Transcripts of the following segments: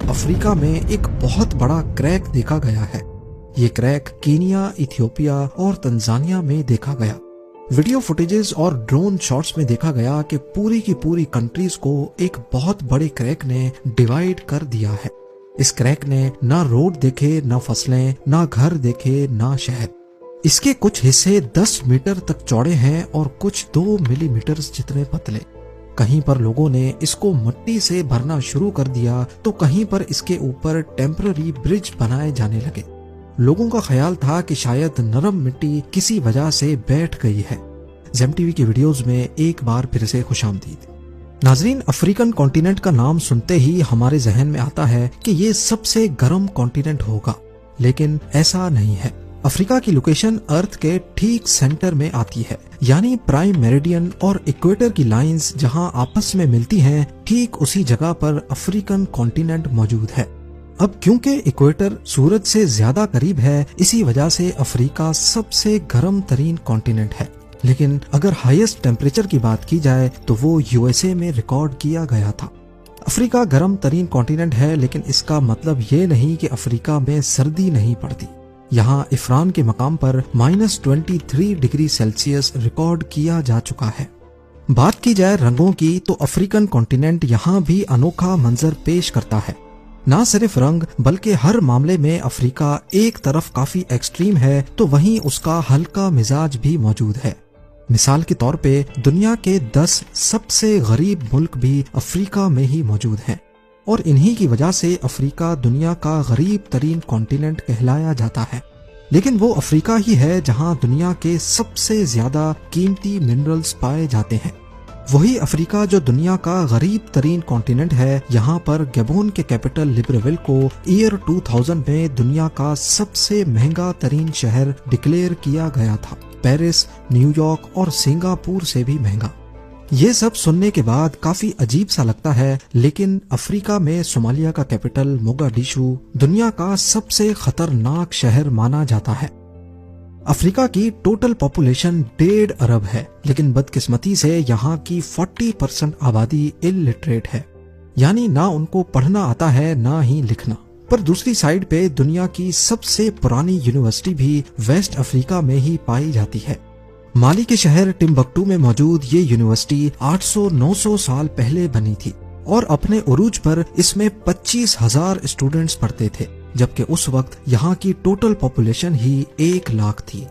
Africa में एक बहुत बड़ा क्रैक देखा गया है। ये क्रैक कीनिया, इथियोपिया और तंजानिया में देखा गया। वीडियो फुटेजेस और ड्रोन शॉट्स में देखा गया कि पूरी की पूरी कंट्रीज को एक बहुत बड़े क्रैक ने डिवाइड कर दिया है। इस क्रैक ने ना रोड देखे, ना फसलें, ना घर देखे, ना शहर। इसके कुछ हिस्से 10 मीटर तक चौड़े हैं और कुछ 2 मिलीमीटर जितने पतले। कहीं पर लोगों ने इसको मिट्टी से भरना शुरू कर दिया तो कहीं पर इसके ऊपर टेम्पररी ब्रिज बनाए जाने लगे। लोगों का ख्याल था कि शायद नरम मिट्टी किसी वजह से बैठ गई है। ज़ेम टीवी की वीडियोस में एक बार फिर से खुशामदीद। नाजरीन, अफ्रीकन कॉन्टिनेंट का नाम सुनते ही हमारे जहन में आता है कि ये सबसे गर्म कॉन्टिनेंट होगा, लेकिन ऐसा नहीं है। अफ्रीका की लोकेशन अर्थ के ठीक सेंटर में आती है, यानी प्राइम मेरिडियन और इक्वेटर की लाइंस जहां आपस में मिलती हैं, ठीक उसी जगह पर अफ्रीकन कॉन्टिनेंट मौजूद है। अब क्योंकि इक्वेटर सूरज से ज्यादा करीब है, इसी वजह से अफ्रीका सबसे गर्म तरीन कॉन्टिनेंट है। लेकिन अगर हाईएस्ट टेम्परेचर की बात की जाए तो वो यूएसए में रिकॉर्ड किया गया था। अफ्रीका गर्म तरीन कॉन्टिनेंट है, लेकिन इसका मतलब ये नहीं कि अफ्रीका में सर्दी नहीं पड़ती। यहाँ इफरान के मकाम पर -23 डिग्री सेल्सियस रिकॉर्ड किया जा चुका है। बात की जाए रंगों की तो अफ्रीकन कॉन्टिनेंट यहाँ भी अनोखा मंजर पेश करता है। ना सिर्फ रंग बल्कि हर मामले में अफ्रीका एक तरफ काफी एक्सट्रीम है तो वहीं उसका हल्का मिजाज भी मौजूद है। मिसाल के तौर पे दुनिया के 10 सबसे गरीब मुल्क भी अफ्रीका में ही मौजूद हैं और इन्हीं की वजह से अफ्रीका दुनिया का गरीब तरीन कॉन्टिनेंट कहलाया जाता है। लेकिन वो अफ्रीका ही है जहां दुनिया के सबसे ज्यादा कीमती मिनरल्स पाए जाते हैं। वही अफ्रीका जो दुनिया का गरीब तरीन कॉन्टिनेंट है, यहाँ पर गैबोन के कैपिटल लिब्रेविल को ईयर 2000 में दुनिया का सबसे महंगा तरीन शहर डिक्लेयर किया गया था। पेरिस, न्यूयॉर्क और सिंगापुर से भी महंगा। ये सब सुनने के बाद काफी अजीब सा लगता है, लेकिन अफ्रीका में सोमालिया का कैपिटल मोगाडिशु दुनिया का सबसे खतरनाक शहर माना जाता है। अफ्रीका की टोटल पॉपुलेशन 1.5 अरब है, लेकिन बदकिस्मती से यहाँ की 40% आबादी इलिटरेट है, यानी ना उनको पढ़ना आता है ना ही लिखना। पर दूसरी साइड पे दुनिया की सबसे पुरानी यूनिवर्सिटी भी वेस्ट अफ्रीका में ही पाई जाती है। माली के शहर टिम्बकटू में मौजूद ये यूनिवर्सिटी 800-900 साल पहले बनी थी और अपने उरूज पर इसमें 25,000 स्टूडेंट्स पढ़ते थे, जबकि उस वक्त यहाँ की टोटल पॉपुलेशन ही 1 लाख थी।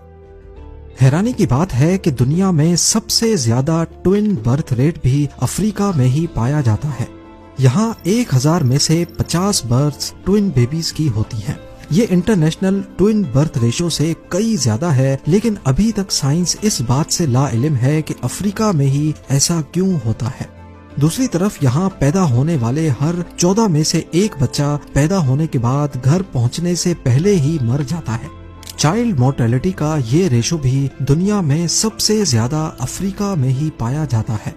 हैरानी की बात है कि दुनिया में सबसे ज्यादा ट्विन बर्थ रेट भी अफ्रीका में ही पाया जाता है। यहाँ 1000 में से 50 बर्थ्स ट्विन बेबीज की होती हैं। ये इंटरनेशनल ट्विन बर्थ रेशो से कई ज्यादा है, लेकिन अभी तक साइंस इस बात से लाइल्म है कि अफ्रीका में ही ऐसा क्यों होता है। दूसरी तरफ यहाँ पैदा होने वाले हर 14 में से एक बच्चा पैदा होने के बाद घर पहुँचने से पहले ही मर जाता है। चाइल्ड मोर्टेलिटी का ये रेशो भी दुनिया में सबसे ज्यादा अफ्रीका में ही पाया जाता है।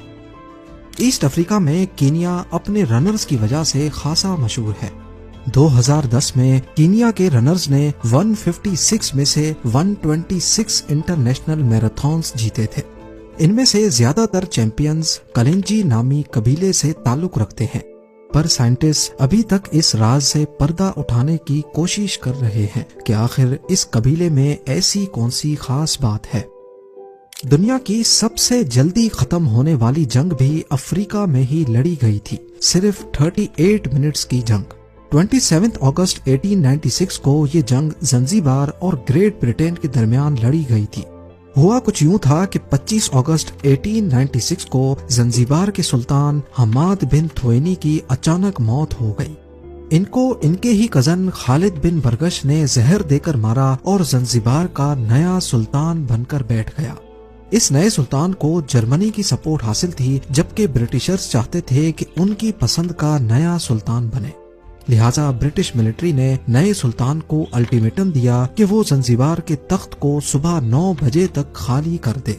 ईस्ट अफ्रीका में कीनिया अपने रनर्स की वजह से खासा मशहूर है। 2010 में कीनिया के रनर्स ने 156 में से 126 इंटरनेशनल मैराथन्स जीते थे। इनमें से ज्यादातर चैंपियंस कलेंजी नामी कबीले से ताल्लुक रखते हैं, पर साइंटिस्ट अभी तक इस राज से पर्दा उठाने की कोशिश कर रहे हैं कि आखिर इस कबीले में ऐसी कौन सी खास बात है। दुनिया की सबसे जल्दी खत्म होने वाली जंग भी अफ्रीका में ही लड़ी गई थी, सिर्फ 38 मिनट्स की जंग। 27 अगस्त 1896 को ये जंग ज़ंजीबार और ग्रेट ब्रिटेन के दरमियान लड़ी गई थी। हुआ कुछ यूं था कि 25 अगस्त 1896 को ज़ंजीबार के सुल्तान हमाद बिन थोइनी की अचानक मौत हो गई। इनको इनके ही कजन खालिद बिन बरगश ने जहर देकर मारा और ज़ंजीबार का नया सुल्तान बनकर बैठ गया। इस नए सुल्तान को जर्मनी की सपोर्ट हासिल थी, जबकि ब्रिटिशर्स चाहते थे कि उनकी पसंद का नया सुल्तान बने। लिहाजा ब्रिटिश मिलिट्री ने नए सुल्तान को अल्टीमेटम दिया कि वो ज़ंजीबार के तख्त को सुबह 9 बजे तक खाली कर दे।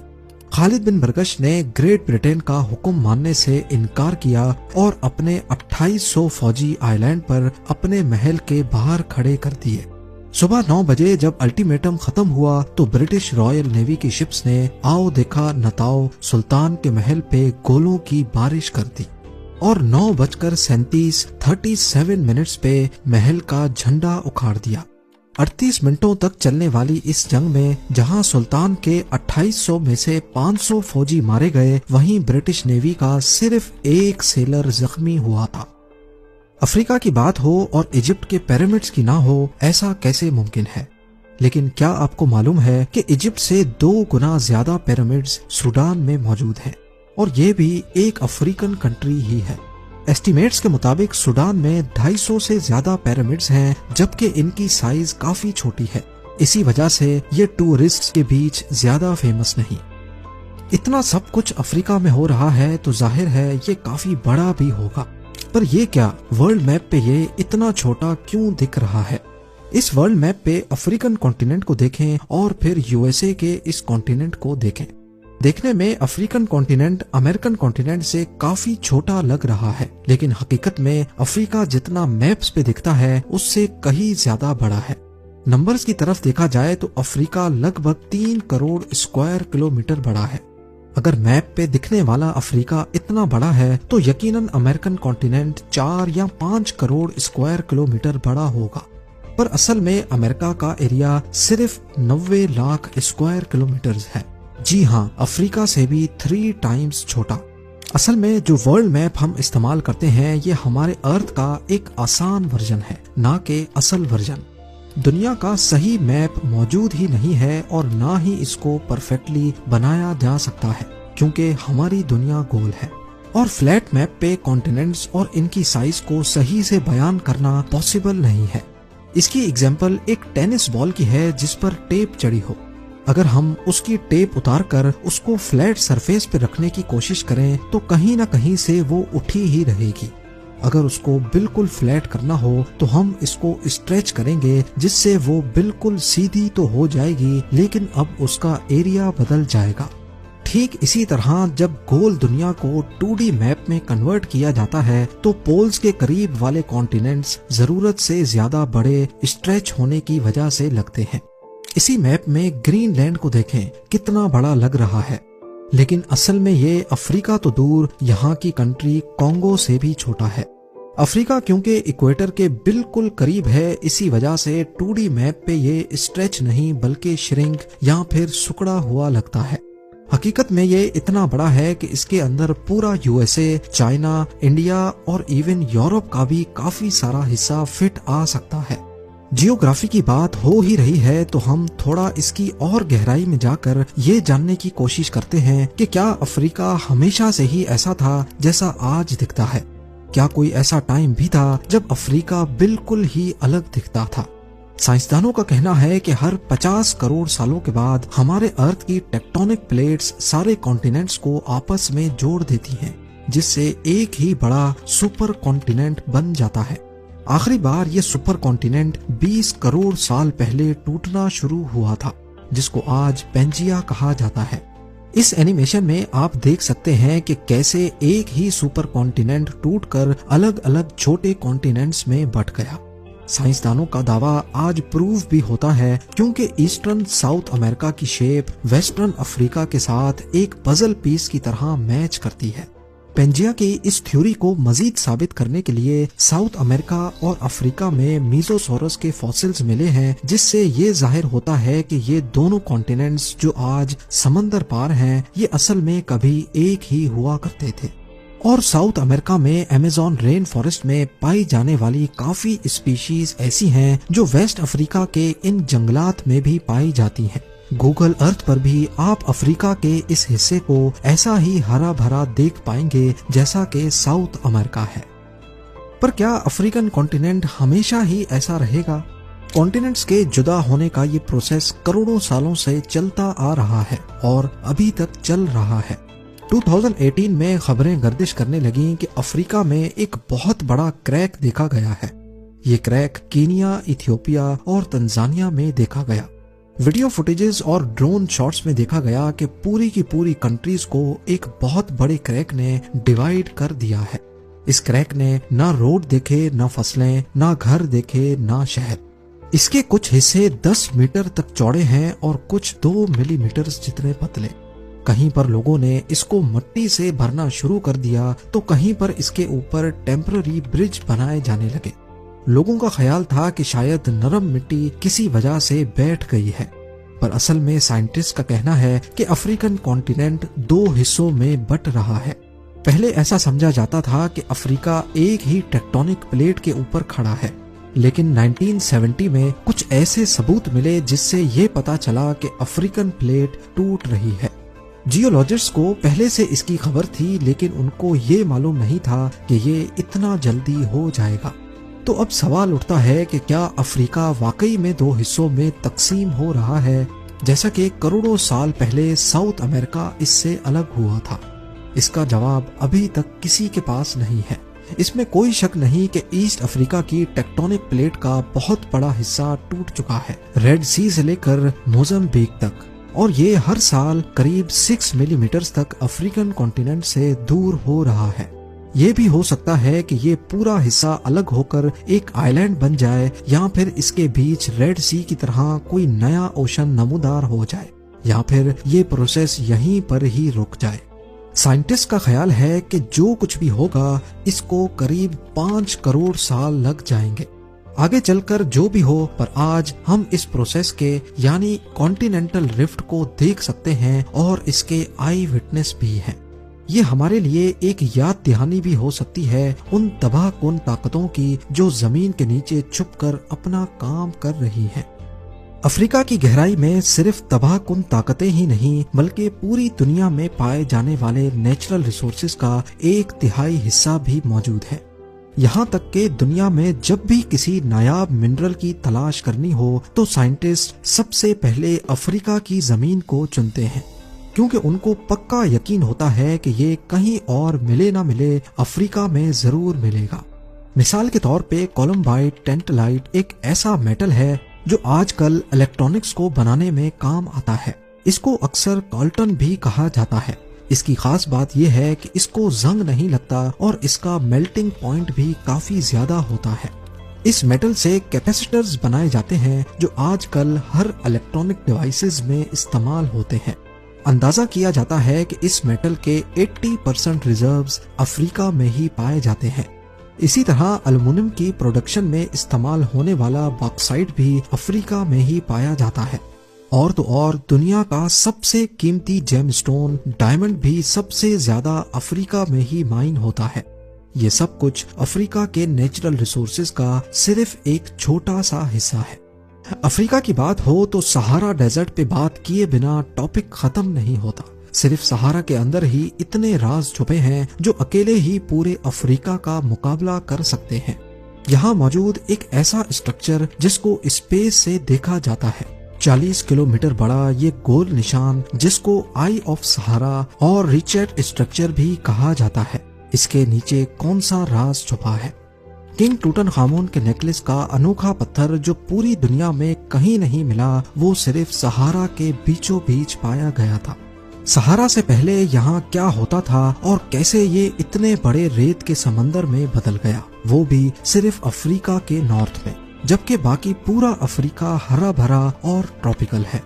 खालिद बिन बरगश ने ग्रेट ब्रिटेन का हुक्म मानने से इनकार किया और अपने 2800 फौजी आइलैंड पर अपने महल के बाहर खड़े कर दिए। सुबह 9 बजे जब अल्टीमेटम खत्म हुआ तो ब्रिटिश रॉयल नेवी की शिप्स ने आओ देखा नताओ सुल्तान के महल पे गोलों की बारिश कर दी। और 9:37 पे महल का झंडा उखाड़ दिया। 38 मिनटों तक चलने वाली इस जंग में जहां सुल्तान के 2800 में से 500 फौजी मारे गए, वहीं ब्रिटिश नेवी का सिर्फ एक सेलर जख्मी हुआ था। अफ्रीका की बात हो और इजिप्ट के पिरामिड्स की ना हो, ऐसा कैसे मुमकिन है? लेकिन क्या आपको मालूम है कि इजिप्ट से 2 गुना ज्यादा पिरामिड्स सूडान में मौजूद हैं, और ये भी एक अफ्रीकन कंट्री ही है। एस्टिमेट्स के मुताबिक सूडान में 250 से ज्यादा पिरामिड्स हैं, जबकि इनकी साइज काफी छोटी है। इसी वजह से ये टूरिस्ट्स के बीच ज्यादा फेमस नहीं। इतना सब कुछ अफ्रीका में हो रहा है तो जाहिर है ये काफी बड़ा भी होगा, पर ये क्या वर्ल्ड मैप पे ये इतना छोटा क्यों दिख रहा है? इस वर्ल्ड मैप पे अफ्रीकन कॉन्टिनेंट को देखें और फिर यूएसए के इस कॉन्टिनेंट को देखें। देखने में अफ्रीकन कॉन्टिनेंट अमेरिकन कॉन्टिनेंट से काफी छोटा लग रहा है, लेकिन हकीकत में अफ्रीका जितना मैप्स पे दिखता है उससे कहीं ज्यादा बड़ा है। नंबर्स की तरफ देखा जाए तो अफ्रीका लगभग 3 करोड़ स्क्वायर किलोमीटर बड़ा है। अगर मैप पे दिखने वाला अफ्रीका इतना बड़ा है तो यकीनन अमेरिकन कॉन्टिनेंट 4 या 5 करोड़ स्क्वायर किलोमीटर बड़ा होगा, पर असल में अमेरिका का एरिया सिर्फ 90 लाख स्क्वायर किलोमीटर है। जी हाँ, अफ्रीका से भी 3 टाइम्स छोटा। असल में जो वर्ल्ड मैप हम इस्तेमाल करते हैं ये हमारे अर्थ का एक आसान वर्जन है, ना कि असल वर्जन। दुनिया का सही मैप मौजूद ही नहीं है और ना ही इसको परफेक्टली बनाया जा सकता है, क्योंकि हमारी दुनिया गोल है और फ्लैट मैप पे कॉन्टिनेंट्स और इनकी साइज को सही से बयान करना पॉसिबल नहीं है। इसकी एग्जाम्पल एक टेनिस बॉल की है जिस पर टेप चढ़ी हो। अगर हम उसकी टेप उतार कर उसको फ्लैट सरफेस पे रखने की कोशिश करें तो कहीं ना कहीं से वो उठी ही रहेगी। अगर उसको बिल्कुल फ्लैट करना हो तो हम इसको स्ट्रेच करेंगे, जिससे वो बिल्कुल सीधी तो हो जाएगी, लेकिन अब उसका एरिया बदल जाएगा। ठीक इसी तरह जब गोल दुनिया को 2D मैप में कन्वर्ट किया जाता है तो पोल्स के करीब वाले कॉन्टिनेंट्स जरूरत से ज्यादा बड़े स्ट्रेच होने की वजह से लगते हैं। इसी मैप में ग्रीनलैंड को देखें, कितना बड़ा लग रहा है, लेकिन असल में ये अफ्रीका तो दूर, यहाँ की कंट्री कॉन्गो से भी छोटा है। अफ्रीका क्योंकि इक्वेटर के बिल्कुल करीब है, इसी वजह से 2D मैप पे ये स्ट्रेच नहीं बल्कि श्रिंक या फिर सिकुड़ा हुआ लगता है। हकीकत में ये इतना बड़ा है कि इसके अंदर पूरा यूएसए, चाइना, इंडिया और इवन यूरोप का भी काफी सारा हिस्सा फिट आ सकता है। जियोग्राफी की बात हो ही रही है तो हम थोड़ा इसकी और गहराई में जाकर ये जानने की कोशिश करते हैं कि क्या अफ्रीका हमेशा से ही ऐसा था जैसा आज दिखता है? क्या कोई ऐसा टाइम भी था जब अफ्रीका बिल्कुल ही अलग दिखता था? साइंसदानों का कहना है कि हर 50 करोड़ सालों के बाद हमारे अर्थ की टेक्टोनिक प्लेट्स सारे कॉन्टिनेंट्स को आपस में जोड़ देती हैं, जिससे एक ही बड़ा सुपर कॉन्टिनेंट बन जाता है। आखिरी बार ये सुपर कॉन्टिनेंट 20 करोड़ साल पहले टूटना शुरू हुआ था, जिसको आज पेंजिया कहा जाता है। इस एनिमेशन में आप देख सकते हैं कि कैसे एक ही सुपर कॉन्टिनेंट टूटकर अलग अलग छोटे कॉन्टिनेंट्स में बंट गया। साइंसदानों का दावा आज प्रूव भी होता है, क्योंकि ईस्टर्न साउथ अमेरिका की शेप वेस्टर्न अफ्रीका के साथ एक पजल पीस की तरह मैच करती है। पेंजिया की इस थ्योरी को मजीद साबित करने के लिए साउथ अमेरिका और अफ्रीका में मीजोसोरस के फॉसिल्स मिले हैं, जिससे ये जाहिर होता है कि ये दोनों कॉन्टिनेंट्स जो आज समंदर पार हैं, ये असल में कभी एक ही हुआ करते थे। और साउथ अमेरिका में अमेज़न रेन फॉरेस्ट में पाई जाने वाली काफी स्पीशीज ऐसी हैं जो वेस्ट अफ्रीका के इन जंगलात में भी पाई जाती हैं। गूगल अर्थ पर भी आप अफ्रीका के इस हिस्से को ऐसा ही हरा भरा देख पाएंगे जैसा कि साउथ अमेरिका है। पर क्या अफ्रीकन कॉन्टिनेंट हमेशा ही ऐसा रहेगा? कॉन्टिनेंट्स के जुदा होने का ये प्रोसेस करोड़ों सालों से चलता आ रहा है और अभी तक चल रहा है। 2018 में खबरें गर्दिश करने लगी कि अफ्रीका में एक बहुत बड़ा क्रैक देखा गया है। ये क्रैक कीनिया, इथियोपिया और तंजानिया में देखा गया। वीडियो फुटेजेस और ड्रोन शॉट्स में देखा गया कि पूरी की पूरी कंट्रीज को एक बहुत बड़े क्रैक ने डिवाइड कर दिया है। इस क्रैक ने ना रोड देखे, ना फसलें, ना घर देखे, ना शहर। इसके कुछ हिस्से 10 मीटर तक चौड़े हैं और कुछ 2 मिलीमीटर जितने पतले। कहीं पर लोगों ने इसको मिट्टी से भरना शुरू कर दिया तो कहीं पर इसके ऊपर टेम्पररी ब्रिज बनाए जाने लगे। लोगों का ख्याल था कि शायद नरम मिट्टी किसी वजह से बैठ गई है, पर असल में साइंटिस्ट का कहना है कि अफ्रीकन कॉन्टिनेंट 2 हिस्सों में बट रहा है। पहले ऐसा समझा जाता था कि अफ्रीका एक ही टेक्टोनिक प्लेट के ऊपर खड़ा है, लेकिन 1970 में कुछ ऐसे सबूत मिले जिससे ये पता चला कि अफ्रीकन प्लेट टूट रही है। जियोलॉजिस्ट्स को पहले से इसकी खबर थी, लेकिन उनको ये मालूम नहीं था कि ये इतना जल्दी हो जाएगा। तो अब सवाल उठता है कि क्या अफ्रीका वाकई में 2 हिस्सों में तकसीम हो रहा है, जैसा कि करोड़ों साल पहले साउथ अमेरिका इससे अलग हुआ था? इसका जवाब अभी तक किसी के पास नहीं है। इसमें कोई शक नहीं कि ईस्ट अफ्रीका की टेक्टोनिक प्लेट का बहुत बड़ा हिस्सा टूट चुका है, रेड सी से लेकर मोजाम्बिक तक, और ये हर साल करीब 6 मिलीमीटर तक अफ्रीकन कॉन्टिनेंट से दूर हो रहा है। ये भी हो सकता है कि ये पूरा हिस्सा अलग होकर एक आइलैंड बन जाए, या फिर इसके बीच रेड सी की तरह कोई नया ओशन नमूदार हो जाए, या फिर ये प्रोसेस यहीं पर ही रुक जाए। साइंटिस्ट का ख्याल है कि जो कुछ भी होगा इसको करीब 5 करोड़ साल लग जाएंगे। आगे चलकर जो भी हो, पर आज हम इस प्रोसेस के यानी कॉन्टिनेंटल रिफ्ट को देख सकते हैं और इसके आई विटनेस भी हैं। ये हमारे लिए एक याद दहानी भी हो सकती है उन तबाहकुन ताकतों की जो जमीन के नीचे छुपकर अपना काम कर रही हैं। अफ्रीका की गहराई में सिर्फ तबाहकुन ताकतें ही नहीं, बल्कि पूरी दुनिया में पाए जाने वाले नेचुरल रिसोर्सेज का 1/3 हिस्सा भी मौजूद है। यहाँ तक कि दुनिया में जब भी किसी नायाब मिनरल की तलाश करनी हो तो साइंटिस्ट सबसे पहले अफ्रीका की जमीन को चुनते हैं, क्योंकि उनको पक्का यकीन होता है कि ये कहीं और मिले ना मिले अफ्रीका में जरूर मिलेगा। मिसाल के तौर पे कोलम्बाइट टेंटलाइट एक ऐसा मेटल है जो आजकल इलेक्ट्रॉनिक्स को बनाने में काम आता है। इसको अक्सर कॉल्टन भी कहा जाता है। इसकी खास बात यह है कि इसको जंग नहीं लगता और इसका मेल्टिंग पॉइंट भी काफी ज्यादा होता है। इस मेटल से कैपेसिटर्स बनाए जाते हैं जो आजकल हर इलेक्ट्रॉनिक डिवाइसेस में इस्तेमाल होते हैं। अंदाजा किया जाता है कि इस मेटल के 80% रिजर्व्स अफ्रीका में ही पाए जाते हैं। इसी तरह एल्युमिनियम की प्रोडक्शन में इस्तेमाल होने वाला बॉक्साइट भी अफ्रीका में ही पाया जाता है। और तो और दुनिया का सबसे कीमती जेमस्टोन डायमंड भी सबसे ज्यादा अफ्रीका में ही माइन होता है। ये सब कुछ अफ्रीका के नेचुरल रिसोर्सेज का सिर्फ एक छोटा सा हिस्सा है। अफ्रीका की बात हो तो सहारा डेजर्ट पे बात किए बिना टॉपिक खत्म नहीं होता। सिर्फ सहारा के अंदर ही इतने राज छुपे हैं जो अकेले ही पूरे अफ्रीका का मुकाबला कर सकते हैं। यहाँ मौजूद एक ऐसा स्ट्रक्चर जिसको स्पेस से देखा जाता है, 40 किलोमीटर बड़ा ये गोल निशान जिसको आई ऑफ सहारा और रिचर्ड स्ट्रक्चर भी कहा जाता है, इसके नीचे कौन सा राज छुपा है? किंग टूटनखामुन के नेकलेस का अनोखा पत्थर जो पूरी दुनिया में कहीं नहीं मिला, वो सिर्फ सहारा के बीचों बीच पाया गया था। सहारा से पहले यहाँ क्या होता था और कैसे ये इतने बड़े रेत के समंदर में बदल गया, वो भी सिर्फ अफ्रीका के नॉर्थ में, जबकि बाकी पूरा अफ्रीका हरा भरा और ट्रॉपिकल है।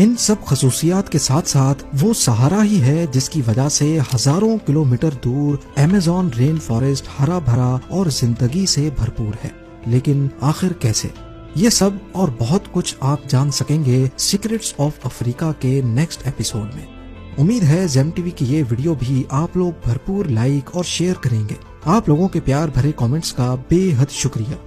इन सब खसूसियात के साथ साथ वो सहारा ही है जिसकी वजह से हजारों किलोमीटर दूर अमेज़न रेन फॉरेस्ट हरा भरा और जिंदगी से भरपूर है। लेकिन आखिर कैसे? ये सब और बहुत कुछ आप जान सकेंगे सीक्रेट्स ऑफ अफ्रीका के नेक्स्ट एपिसोड में। उम्मीद है जेम टीवी की ये वीडियो भी आप लोग भरपूर लाइक और शेयर करेंगे। आप लोगों के प्यार भरे कमेंट्स का बेहद शुक्रिया।